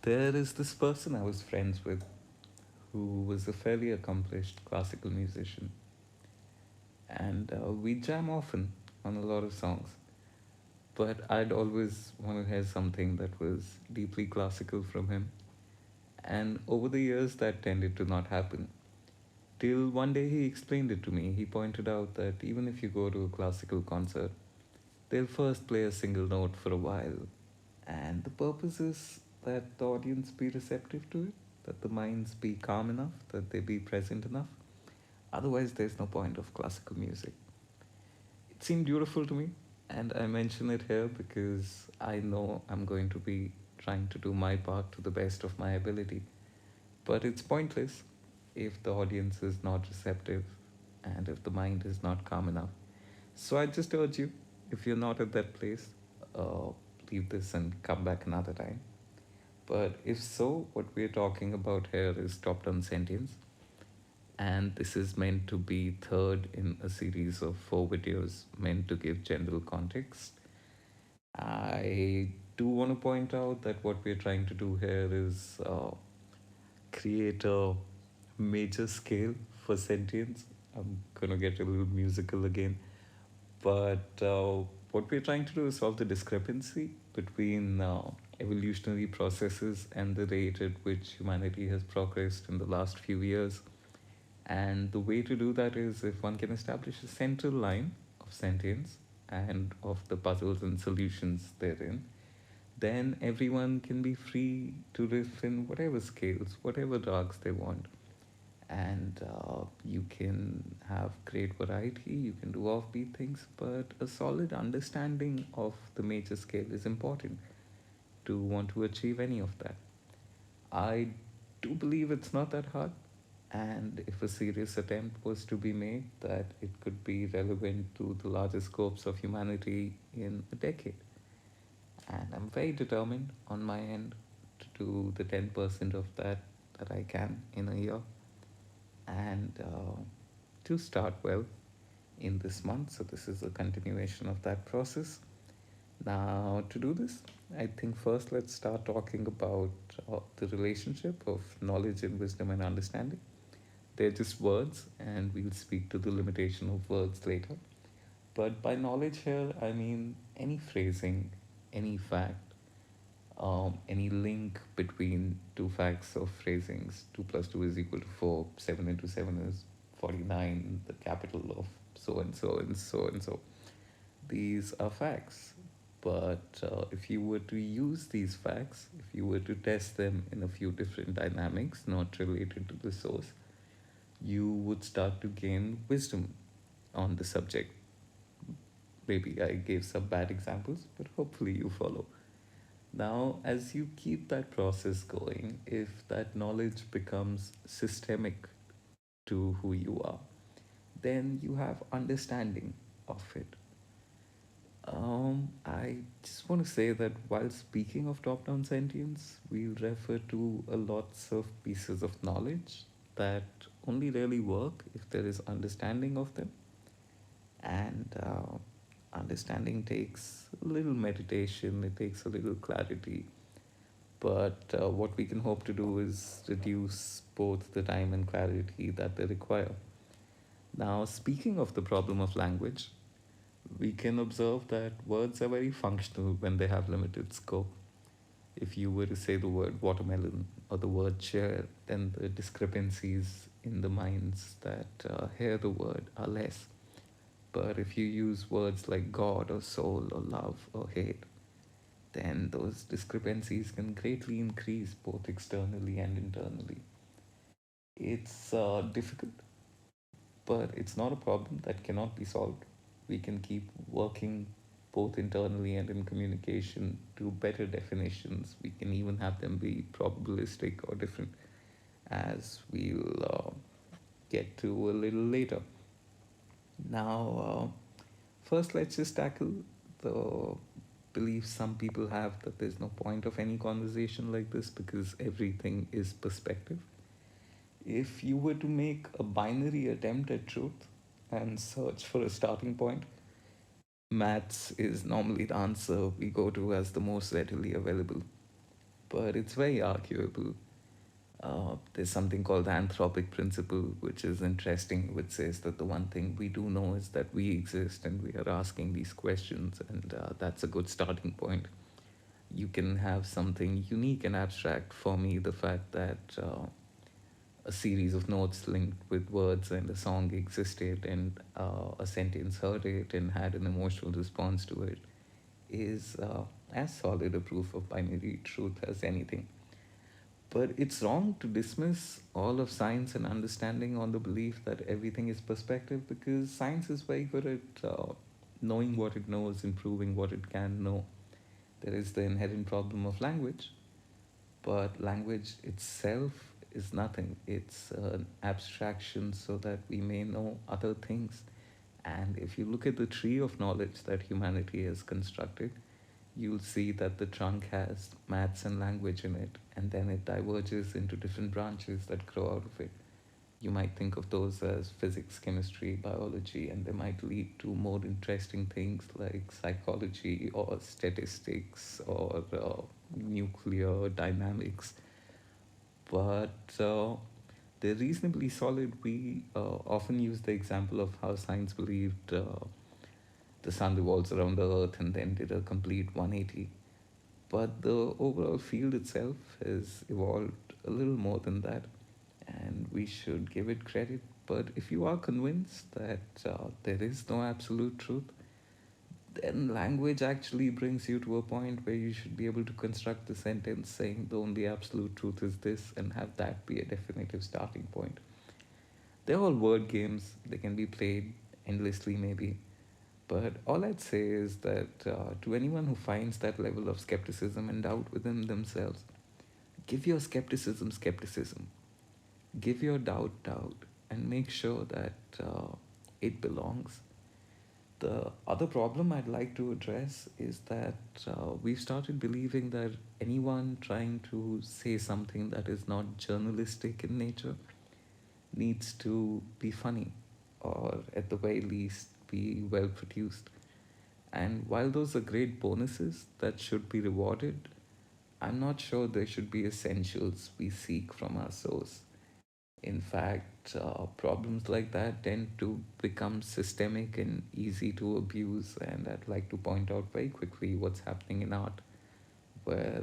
There is this person I was friends with who was a fairly accomplished classical musician, and we jam often on a lot of songs. But I'd always want to hear something that was deeply classical from him, and over the years that tended to not happen. Till one day he explained it to me. He pointed out that even if you go to a classical concert, they'll first play a single note for a while, and the purpose is that the audience be receptive to it, that the minds be calm enough, that they be present enough. Otherwise, there's no point of classical music. It seemed beautiful to me, and I mention it here because I know I'm going to be trying to do my part to the best of my ability. But it's pointless if the audience is not receptive and if the mind is not calm enough. So I just urge you, if you're not at that place, uh, leave this and come back another time. But if so, what we're talking about here is top down sentience, and this is meant to be third in a series of four videos meant to give general context. I do want to point out that what we're trying to do here is create a major scale for sentience. I'm gonna get a little musical again, but what we're trying to do is solve the discrepancy between evolutionary processes and the rate at which humanity has progressed in the last few years. And the way to do that is if one can establish a central line of sentience and of the puzzles and solutions therein, then everyone can be free to riff in whatever scales, whatever rags they want. And you can have great variety, you can do offbeat things, but a solid understanding of the major scale is important to want to achieve any of that. I do believe it's not that hard, and if a serious attempt was to be made, that it could be relevant to the larger scopes of humanity in a decade. And I'm very determined on my end to do the 10% of that I can in a year, and to start well in this month. So, this is a continuation of that process. Now, to do this, I think first let's start talking about the relationship of knowledge and wisdom and understanding. They're just words, and we'll speak to the limitation of words later. But by knowledge here, I mean any phrasing, any fact, any link between two facts or phrasings. 2 plus 2 is equal to 4, 7 into 7 is 49, the capital of so and so and so and so. These are facts. But if you were to use these facts, if you were to test them in a few different dynamics not related to the source, you would start to gain wisdom on the subject. Maybe I gave some bad examples, but hopefully you follow. Now, as you keep that process going, if that knowledge becomes systemic to who you are, then you have understanding of it. I just want to say that while speaking of top down sentience, we'll refer to a lots of pieces of knowledge that only really work if there is understanding of them. And understanding takes a little meditation, it takes a little clarity. But what we can hope to do is reduce both the time and clarity that they require. Now, speaking of the problem of language, we can observe that words are very functional when they have limited scope. If you were to say the word watermelon or the word chair, then the discrepancies in the minds that hear the word are less. But if you use words like God or soul or love or hate, then those discrepancies can greatly increase both externally and internally. It's difficult, but it's not a problem that cannot be solved. We can keep working both internally and in communication to better definitions. We can even have them be probabilistic or different, as we'll get to a little later. Now, first, let's just tackle the belief some people have that there's no point of any conversation like this because everything is perspective. If you were to make a binary attempt at truth and search for a starting point, maths is normally the answer we go to as the most readily available. but it's very arguable. There's something called the anthropic principle, which is interesting, which says that the one thing we do know is that we exist and we are asking these questions, and that's a good starting point. You can have something unique and abstract. For me, the fact that a series of notes linked with words and a song existed, and a sentence heard it and had an emotional response to it is as solid a proof of binary truth as anything. But it's wrong to dismiss all of science and understanding on the belief that everything is perspective, because science is very good at knowing what it knows, improving what it can know. There is the inherent problem of language, but language itself is nothing. It's an abstraction so that we may know other things. And if you look at the tree of knowledge that humanity has constructed, you'll see that the trunk has maths and language in it, and then it diverges into different branches that grow out of it. You might think of those as physics, chemistry, biology, and they might lead to more interesting things like psychology or statistics or nuclear dynamics. But they're reasonably solid. We often use the example of how science believed the sun revolves around the earth and then did a complete 180. But the overall field itself has evolved a little more than that, and we should give it credit. But if you are convinced that there is no absolute truth, then language actually brings you to a point where you should be able to construct the sentence saying the only absolute truth is this and have that be a definitive starting point. They're all word games, they can be played endlessly, maybe. But all I'd say is that to anyone who finds that level of skepticism and doubt within themselves, give your skepticism skepticism, give your doubt doubt, and make sure that it belongs. The other problem I'd like to address is that we've started believing that anyone trying to say something that is not journalistic in nature needs to be funny, or at the very least be well produced. And while those are great bonuses that should be rewarded, I'm not sure they should be essentials we seek from our source. In fact, problems like that tend to become systemic and easy to abuse. And I'd like to point out very quickly what's happening in art, where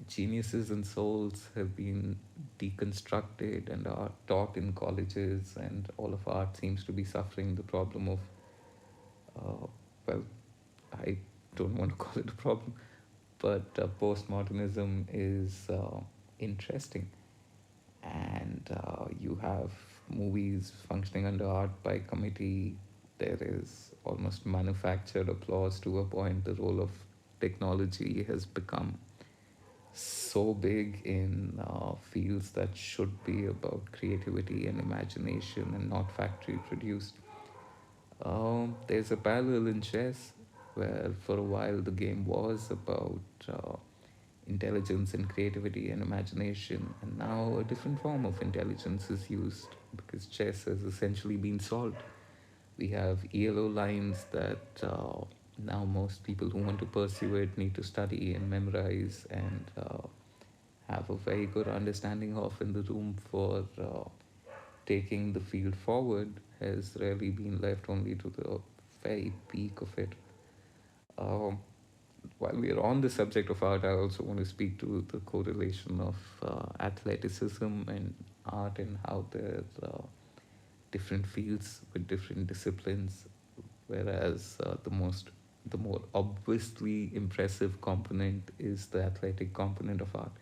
geniuses and souls have been deconstructed and are taught in colleges, and all of art seems to be suffering the problem of, uh, well, I don't want to call it a problem, but postmodernism is interesting. And you have movies functioning under art by committee. There is almost manufactured applause to a point. The role of technology has become so big in fields that should be about creativity and imagination and not factory produced. There's a parallel in chess where, for a while, the game was about intelligence and creativity and imagination, and now a different form of intelligence is used because chess has essentially been solved. We have ELO lines that now most people who want to pursue it need to study and memorize and have a very good understanding of, in the room for taking the field forward has really been left only to the very peak of it. Um, while we are on the subject of art, I also want to speak to the correlation of athleticism and art, and how there's different fields with different disciplines. Whereas the more obviously impressive component is the athletic component of art,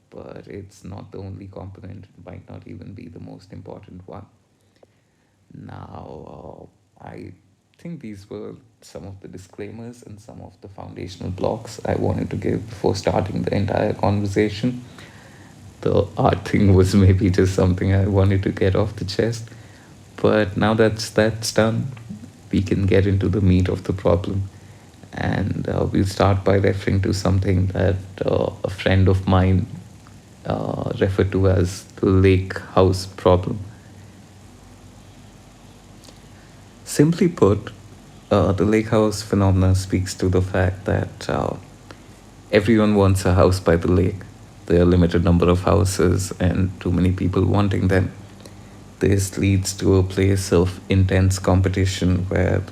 but it's not the only component. It might not even be the most important one. Now, I think these were some of the disclaimers and some of the foundational blocks I wanted to give before starting the entire conversation. The art thing was maybe just something I wanted to get off the chest. But now that's done, we can get into the meat of the problem. And we'll start by referring to something that a friend of mine referred to as the lake house problem. Simply put, the lake house phenomena speaks to the fact that everyone wants a house by the lake. There are limited number of houses and too many people wanting them. This leads to a place of intense competition where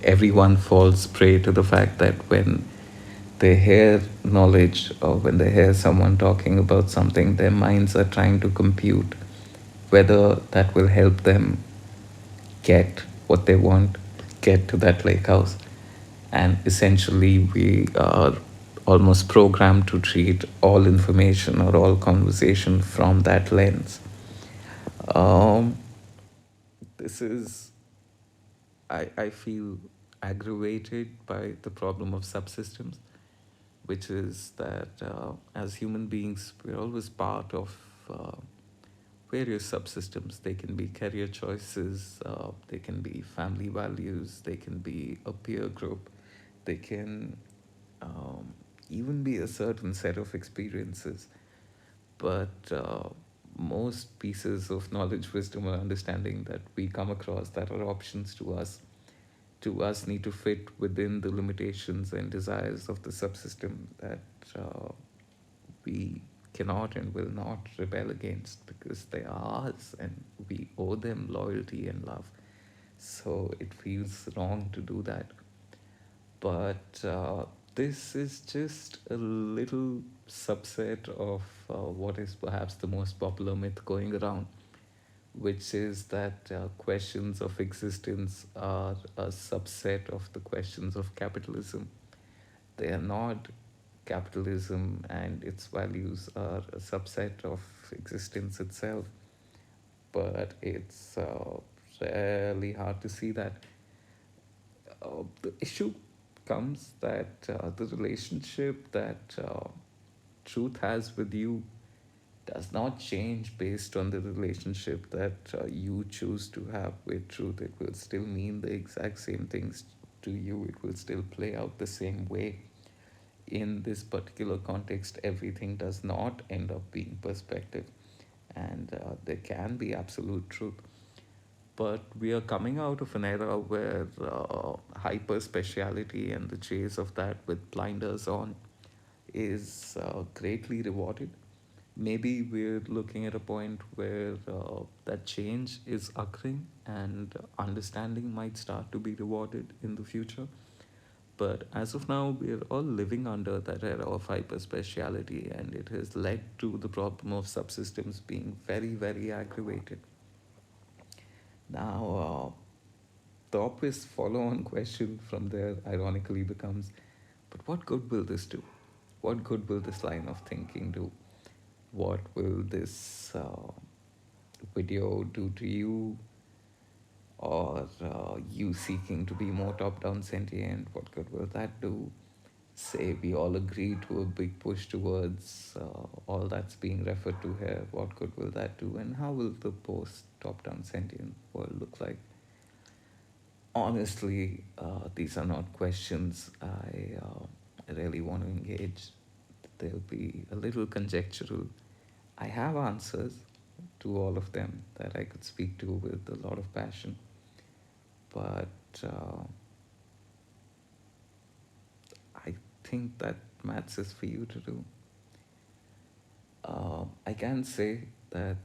everyone falls prey to the fact that when they hear knowledge or when they hear someone talking about something, their minds are trying to compute whether that will help them get what they want, get to that lake house. And essentially, we are almost programmed to treat all information or all conversation from that lens. Um, this is, I feel aggravated by the problem of subsystems, which is that as human beings, we're always part of uh, various subsystems. They can be career choices, they can be family values, they can be a peer group, they can um, even be a certain set of experiences. But most pieces of knowledge, wisdom, or understanding that we come across that are options to us need to fit within the limitations and desires of the subsystem that we cannot and will not rebel against because they are ours and we owe them loyalty and love. So it feels wrong to do that. But this is just a little subset of what is perhaps the most popular myth going around, which is that questions of existence are a subset of the questions of capitalism. They are not. Capitalism and its values are a subset of existence itself, but it's really hard to see that. The issue comes that the relationship that truth has with you does not change based on the relationship that you choose to have with truth. It will still mean the exact same things to you, it will still play out the same way. In this particular context, everything does not end up being perspective, and there can be absolute truth. But we are coming out of an era where hyper speciality and the chase of that with blinders on is greatly rewarded. Maybe we're looking at a point where that change is occurring and understanding might start to be rewarded in the future. But as of now, we're all living under that era of hyper speciality, and it has led to the problem of subsystems being very, very aggravated. Now, the obvious follow on question from there ironically becomes, but what good will this do? What good will this line of thinking do? What will this video do to you? Or you seeking to be more top down sentient? What good will that do? Say we all agree to a big push towards all that's being referred to here. What good will that do? And how will the post top down sentient world look like? Honestly, these are not questions I really want to engage. They'll be a little conjectural. I have answers to all of them that I could speak to with a lot of passion, but I think that maths is for you to do. I can say that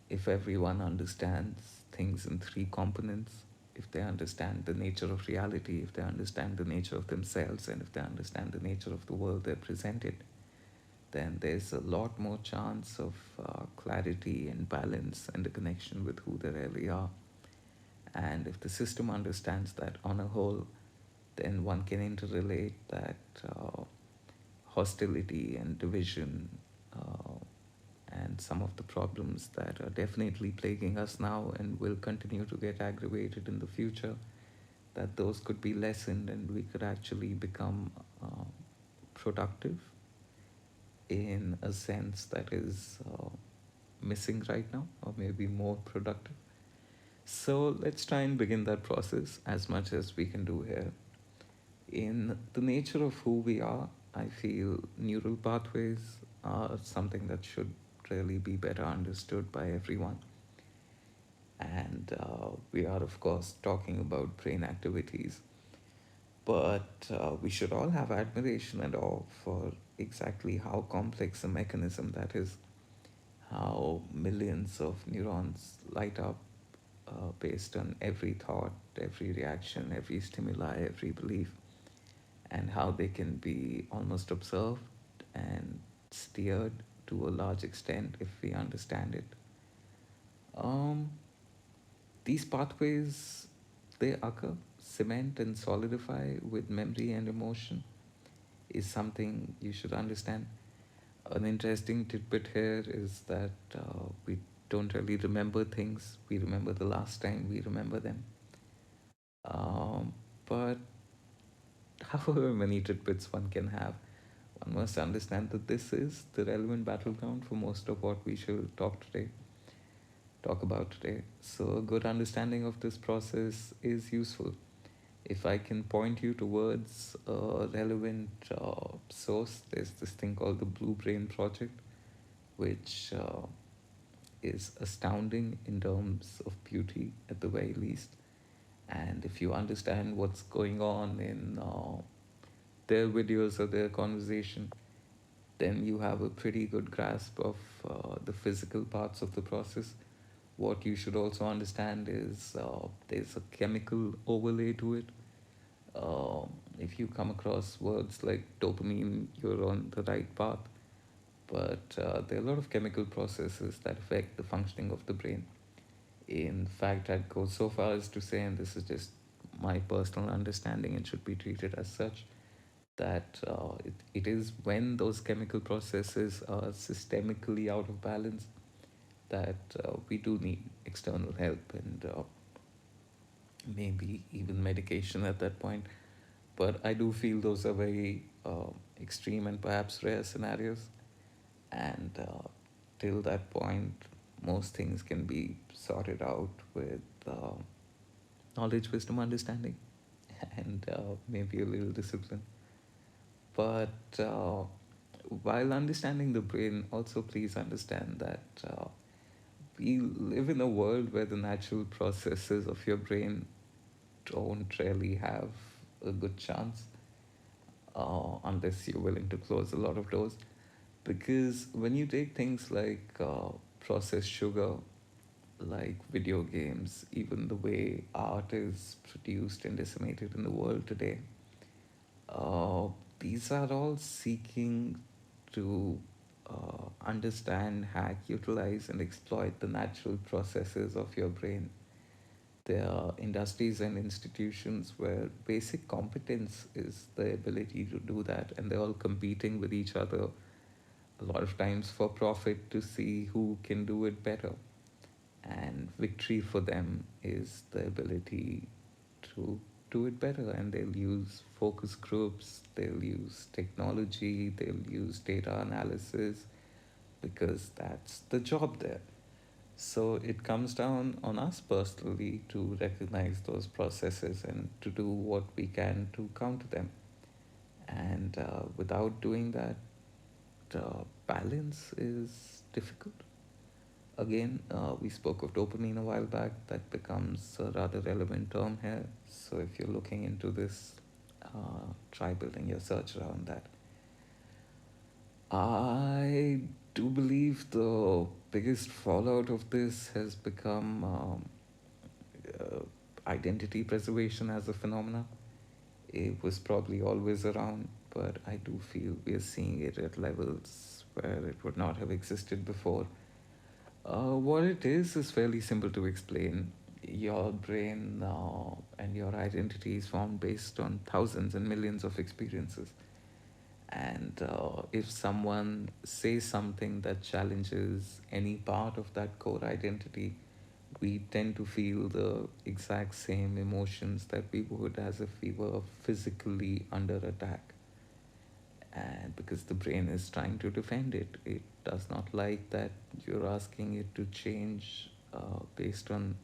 if everyone understands things in three components, if they understand the nature of reality, if they understand the nature of themselves, and if they understand the nature of the world they're presented, then there's a lot more chance of clarity and balance and a connection with who they really are. And if the system understands that on a whole, then one can interrelate that hostility and division uh, and some of the problems that are definitely plaguing us now and will continue to get aggravated in the future, that those could be lessened and we could actually become productive in a sense that is missing right now, or maybe more productive. So let's try and begin that process as much as we can do here. In the nature of who we are, I feel neural pathways are something that should really be better understood by everyone. And we are, of course, talking about brain activities. But we should all have admiration and awe for exactly how complex a mechanism that is, how millions of neurons light up based on every thought, every reaction, every stimuli, every belief, and how they can be almost observed and steered to a large extent if we understand it. Um, these pathways, they occur, cement and solidify with memory and emotion is something you should understand. An interesting tidbit here is that we don't really remember things. We remember the last time we remember them. But however many tidbits one can have, one must understand that this is the relevant battleground for most of what we shall talk about today. So a good understanding of this process is useful. If I can point you towards a relevant source, there's this thing called the Blue Brain Project, which is astounding in terms of beauty at the very least. And if you understand what's going on in their videos or their conversation, then you have a pretty good grasp of the physical parts of the process. What you should also understand is there's a chemical overlay to it. If you come across words like dopamine, you're on the right path. But there are a lot of chemical processes that affect the functioning of the brain. In fact, I'd go so far as to say, and this is just my personal understanding and should be treated as such, that it is when those chemical processes are systemically out of balance that we do need external help and maybe even medication at that point. But I do feel those are very extreme and perhaps rare scenarios. And till that point, most things can be sorted out with knowledge, wisdom, understanding, and maybe a little discipline. But while understanding the brain, also please understand that we live in a world where the natural processes of your brain don't really have a good chance unless you're willing to close a lot of doors. Because when you take things like processed sugar, like video games, even the way art is produced and disseminated in the world today, uh, these are all seeking to understand, hack, utilize, and exploit the natural processes of your brain. There are industries and institutions where basic competence is the ability to do that, and they're all competing with each other a lot of times for profit to see who can do it better. And victory for them is the ability to do it better. And they'll use focus groups, they'll use technology, they'll use data analysis because that's the job there. So it comes down on us personally to recognize those processes and to do what we can to counter them. And without doing that, balance is difficult. Again, we spoke of dopamine a while back. That becomes a rather relevant term here. So if you're looking into this, try building your search around that. I do believe the biggest fallout of this has become uh, identity preservation as a phenomena. It was probably always around, but I do feel we are seeing it at levels where it would not have existed before. What it is fairly simple to explain. Your brain and your identity is formed based on thousands and millions of experiences. And if someone says something that challenges any part of that core identity, we tend to feel the exact same emotions that we would as if we were physically under attack. And because the brain is trying to defend it, it does not like that you're asking it to change based on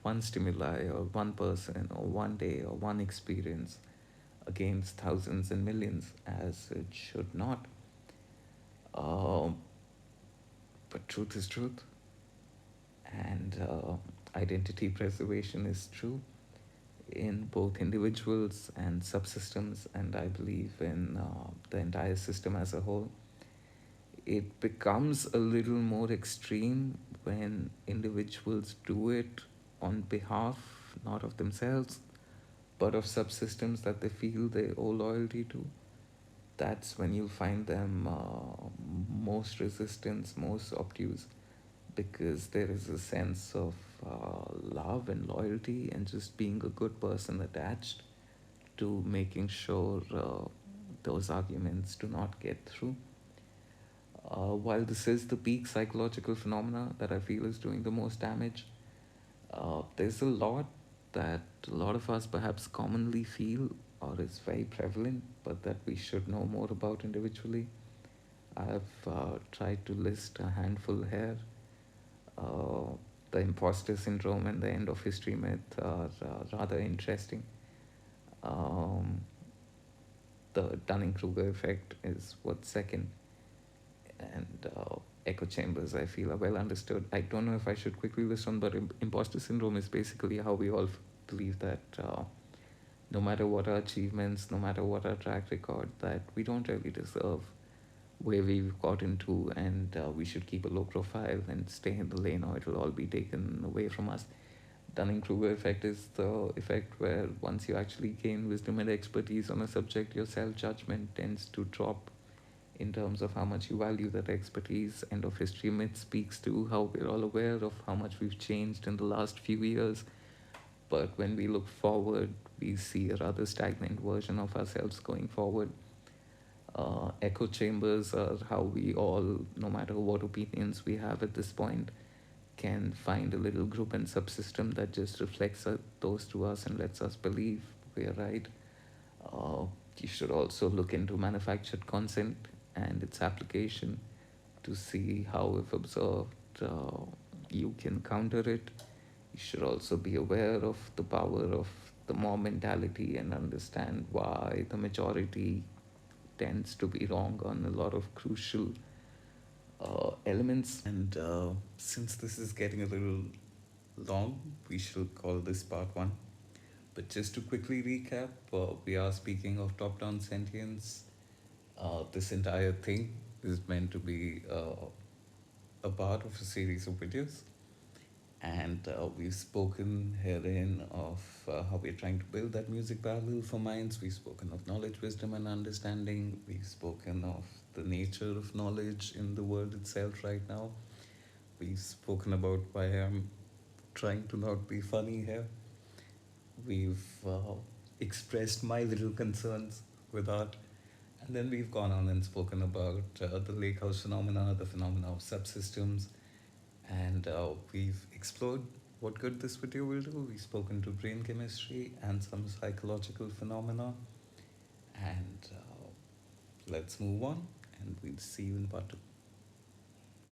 one stimuli or one person or one day or one experience against thousands and millions, as it should not. Um, but truth is truth, and identity preservation is true. in both individuals and subsystems, and I believe in the entire system as a whole. It becomes a little more extreme when individuals do it on behalf not of themselves but of subsystems that they feel they owe loyalty to. That's when you find them most resistance, most obtuse, because there is a sense of love and loyalty and just being a good person attached to making sure those arguments do not get through. While this is the peak psychological phenomena that I feel is doing the most damage, there's a lot that a lot of us perhaps commonly feel or is very prevalent, but that we should know more about individually. I've tried to list a handful here. Uh, the imposter syndrome and the end of history myth are rather interesting. Um, the Dunning Kruger effect is what's second, and echo chambers I feel are well understood. I don't know if I should quickly list one, but imposter syndrome is basically how we all believe that no matter what our achievements, no matter what our track record, that we don't really deserve where we've gotten to, and we should keep a low profile and stay in the lane, or it'll all be taken away from us. Dunning Kruger effect is the effect where once you actually gain wisdom and expertise on a subject, your self judgment tends to drop in terms of how much you value that expertise. End of history myth speaks to how we're all aware of how much we've changed in the last few years. But when we look forward, we see a rather stagnant version of ourselves going forward. Echo chambers are how we all, no matter what opinions we have at this point, can find a little group and subsystem that just reflects those to us and lets us believe we are right. Uh, you should also look into manufactured consent and its application to see how, if observed, you can counter it. You should also be aware of the power of the mob mentality and understand why the majority tends to be wrong on a lot of crucial elements. And since this is getting a little long, we shall call this part one. But just to quickly recap, we are speaking of top down sentience. This entire thing is meant to be a part of a series of videos. And we've spoken herein of how we're trying to build that music parallel for minds. We've spoken of knowledge, wisdom, and understanding. We've spoken of the nature of knowledge in the world itself right now. We've spoken about why I'm trying to not be funny here. We've expressed my little concerns with art. And then we've gone on and spoken about the lake house phenomena, the phenomena of subsystems, and we've explored what good this video will do. We've spoken to brain chemistry and some psychological phenomena, and let's move on, and we'll see you in part two.